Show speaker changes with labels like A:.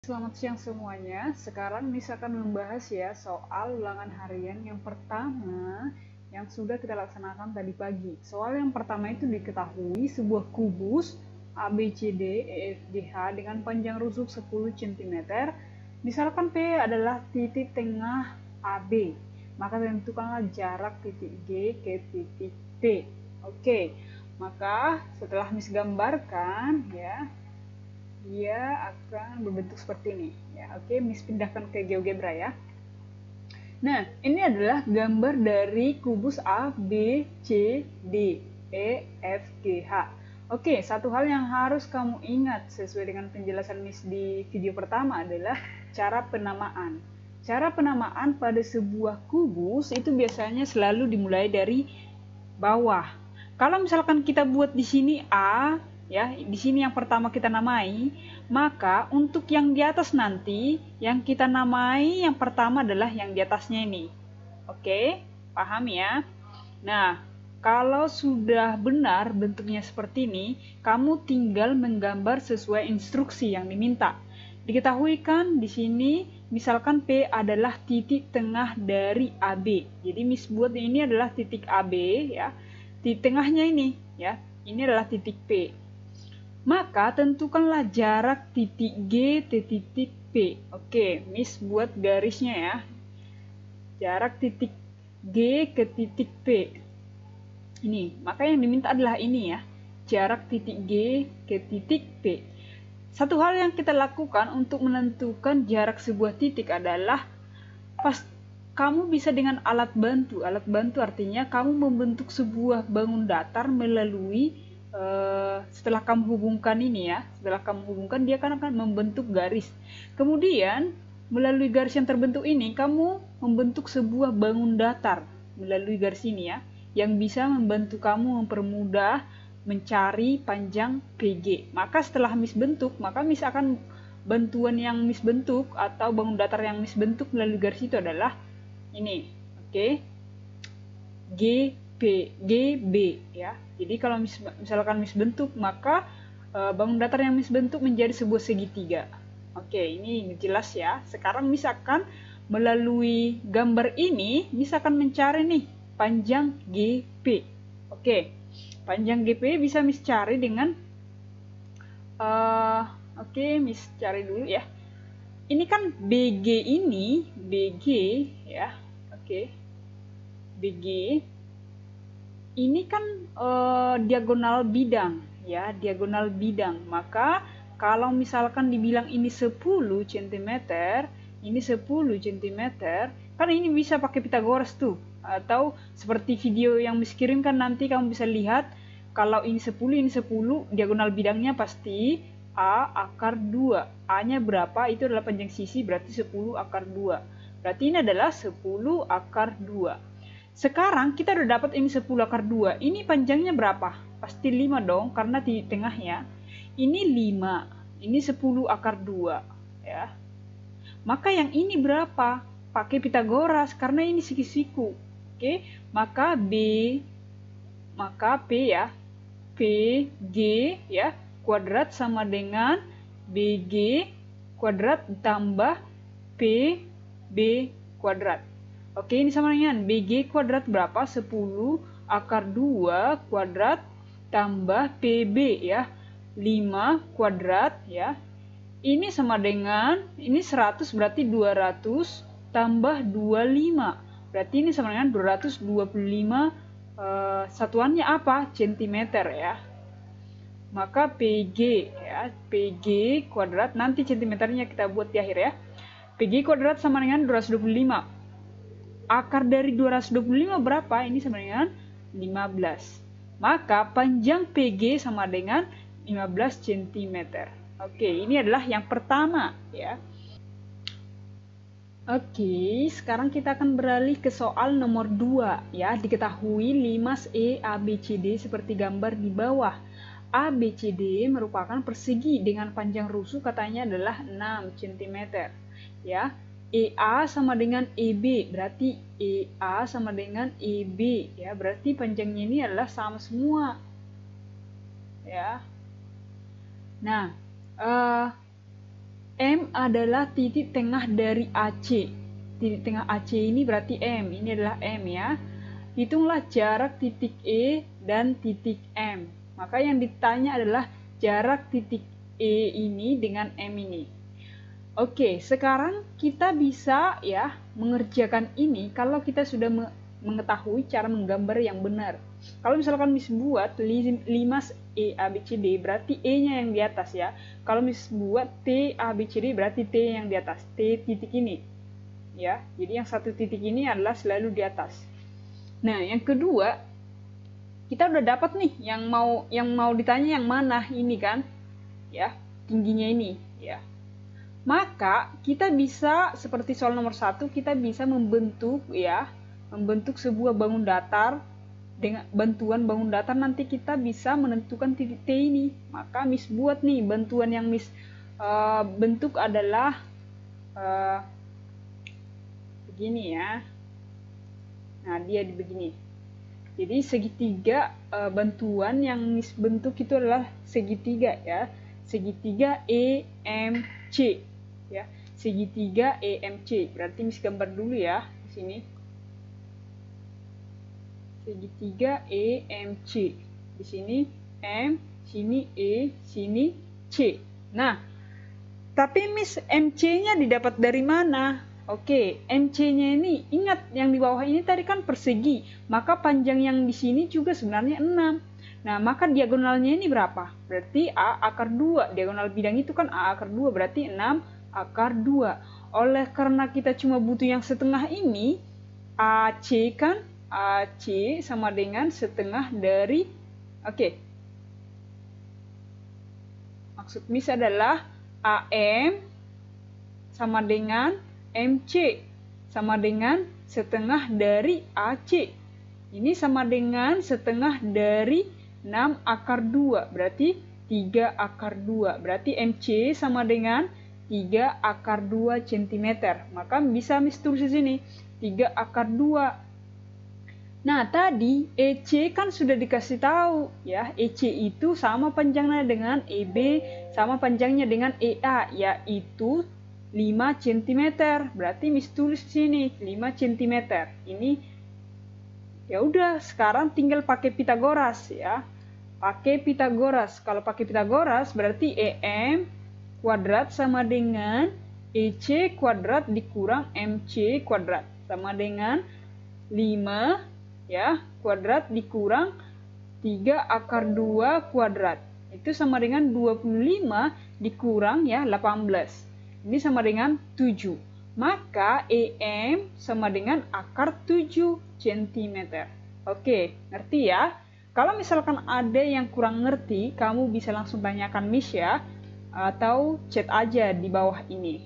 A: Selamat siang semuanya. Sekarang Miss akan membahas ya soal ulangan harian yang pertama yang sudah kita laksanakan tadi pagi. Soal yang pertama itu diketahui sebuah kubus ABCD EFGH dengan panjang rusuk 10 cm. Misalkan P adalah titik tengah AB. Maka tentukanlah jarak titik G ke titik P. Oke. Maka setelah Miss gambarkan ya, dia akan berbentuk seperti ini ya. Oke, Miss pindahkan ke GeoGebra ya. Nah, ini adalah gambar dari kubus A, B, C, D, E, F, G, H. Oke, satu hal yang harus kamu ingat sesuai dengan penjelasan Miss di video pertama adalah cara penamaan. Cara penamaan pada sebuah kubus itu biasanya selalu dimulai dari bawah. Kalau misalkan kita buat di sini A, ya, di sini yang pertama kita namai, maka untuk yang di atas nanti yang kita namai yang pertama adalah yang di atasnya ini. Oke, paham ya? Nah, kalau sudah benar bentuknya seperti ini, kamu tinggal menggambar sesuai instruksi yang diminta. Diketahui kan di sini misalkan P adalah titik tengah dari AB. Jadi Miss buat ini adalah titik AB ya. Di tengahnya ini ya, ini adalah titik P. Maka tentukanlah jarak titik G ke titik P. Oke, Miss buat garisnya ya. Jarak titik G ke titik P. Ini, maka yang diminta adalah ini ya. Jarak titik G ke titik P. Satu hal yang kita lakukan untuk menentukan jarak sebuah titik adalah kamu bisa dengan alat bantu. Alat bantu artinya kamu membentuk sebuah bangun datar melalui setelah kamu hubungkan ini ya, setelah kamu hubungkan dia akan membentuk garis. Kemudian melalui garis yang terbentuk ini kamu membentuk sebuah bangun datar melalui garis ini ya, yang bisa membantu kamu mempermudah mencari panjang PG. Maka setelah Miss bentuk, maka Miss akan bantuan yang Miss bentuk atau bangun datar yang Miss bentuk melalui garis itu adalah ini. Oke. GB ya. Jadi kalau misalkan Miss bentuk, maka bangun datar yang Miss bentuk menjadi sebuah segitiga. Oke, ini jelas ya. Sekarang Miss akan melalui gambar ini, Miss akan mencari nih panjang GP. Oke, panjang GP bisa Miss cari dengan oke, Miss cari dulu ya. Ini kan BG ini, BG ya. Oke. BG ini kan diagonal bidang ya, diagonal bidang. Maka kalau misalkan dibilang ini 10 cm, ini 10 cm, kan ini bisa pakai Pitagoras tuh. Atau seperti video yang Miss kirimkan nanti kamu bisa lihat, kalau ini 10, ini 10, diagonal bidangnya pasti A akar 2. A-nya berapa? Itu adalah panjang sisi, berarti 10 akar 2. Berarti ini adalah 10 akar 2. Sekarang kita udah dapat ini 10 akar 2. Ini panjangnya berapa? Pasti 5 dong, karena di tengahnya. Ini 5. Ini 10 akar 2. Ya. Maka yang ini berapa? Pakai Pitagoras, karena ini sisi-siku. Oke, maka P ya. PG ya, kuadrat sama dengan BG kuadrat tambah PB kuadrat. Oke, ini sama dengan BG kuadrat berapa? 10 akar 2 kuadrat tambah PB ya. 5 kuadrat ya. Ini sama dengan, ini 100 berarti 200 tambah 25. Berarti ini sama dengan 225, satuannya apa? Centimeter ya. Maka PG ya, PG kuadrat, nanti centimeternya kita buat di akhir ya. PG kuadrat sama dengan 225. Akar dari 225 berapa? Ini sama dengan 15. Maka panjang PG sama dengan 15 cm. Oke, ini adalah yang pertama ya. Oke, sekarang kita akan beralih ke soal nomor 2 ya. Diketahui limas EABCD seperti gambar di bawah. ABCD merupakan persegi dengan panjang rusuk katanya adalah 6 cm ya. EA sama dengan EB, berarti EA sama dengan EB ya, berarti panjangnya ini adalah sama semua ya. Nah, M adalah titik tengah dari AC. Titik tengah AC ini berarti M. Ini adalah M ya. Hitunglah jarak titik E dan titik M. Maka yang ditanya adalah jarak titik E ini dengan M ini. Oke, sekarang kita bisa ya mengerjakan ini kalau kita sudah mengetahui cara menggambar yang benar. Kalau misalkan Miss buat 5 E, A, B, C, D, berarti E-nya yang di atas ya. Kalau Miss buat T, A, B, C, D, berarti T yang di atas. T titik ini. Ya, jadi yang satu titik ini adalah selalu di atas. Nah, yang kedua, kita udah dapat nih yang mau ditanya yang mana ini kan. Ya, tingginya ini, ya. Maka kita bisa seperti soal nomor 1, kita bisa membentuk sebuah bangun datar. Dengan bantuan bangun datar nanti kita bisa menentukan titik T ini. Maka Miss buat nih bantuan yang Miss bentuk adalah begini ya. Nah, dia begini. Jadi segitiga bantuan yang Miss bentuk itu adalah segitiga ya. Segitiga EMC ya. Segitiga EMC. Berarti Miss gambar dulu ya di sini. Segitiga EMC. Di sini M, sini E, sini C. Nah, tapi Miss MC-nya didapat dari mana? Oke, MC-nya ini ingat yang di bawah ini tadi kan persegi, maka panjang yang di sini juga sebenarnya 6. Nah, maka diagonalnya ini berapa? Berarti A akar 2. Diagonal bidang itu kan A akar 2, berarti 6 akar 2. Oleh karena kita cuma butuh yang setengah ini, AC kan AC sama dengan setengah dari, maksud Miss adalah AM sama dengan MC sama dengan setengah dari AC. Ini sama dengan setengah dari 6 akar 2, berarti 3 akar 2. Berarti MC sama dengan 3 akar 2 cm. Maka bisa Miss tulis di sini 3 akar 2. Nah, tadi EC kan sudah dikasih tahu ya. EC itu sama panjangnya dengan EB, sama panjangnya dengan EA, yaitu 5 cm. Berarti Miss tulis di sini 5 cm. Ini ya udah, sekarang tinggal pakai Pitagoras ya. Pakai Pitagoras. Kalau pakai Pitagoras berarti EM kuadrat sama dengan EC kuadrat dikurang MC kuadrat sama dengan 5 ya kuadrat dikurang 3 akar 2 kuadrat. Itu sama dengan 25 dikurang ya 18. Ini sama dengan 7. Maka EM sama dengan akar 7 cm. Oke, ngerti ya? Kalau misalkan ada yang kurang ngerti, kamu bisa langsung tanyakan Miss ya, atau chat aja di bawah ini.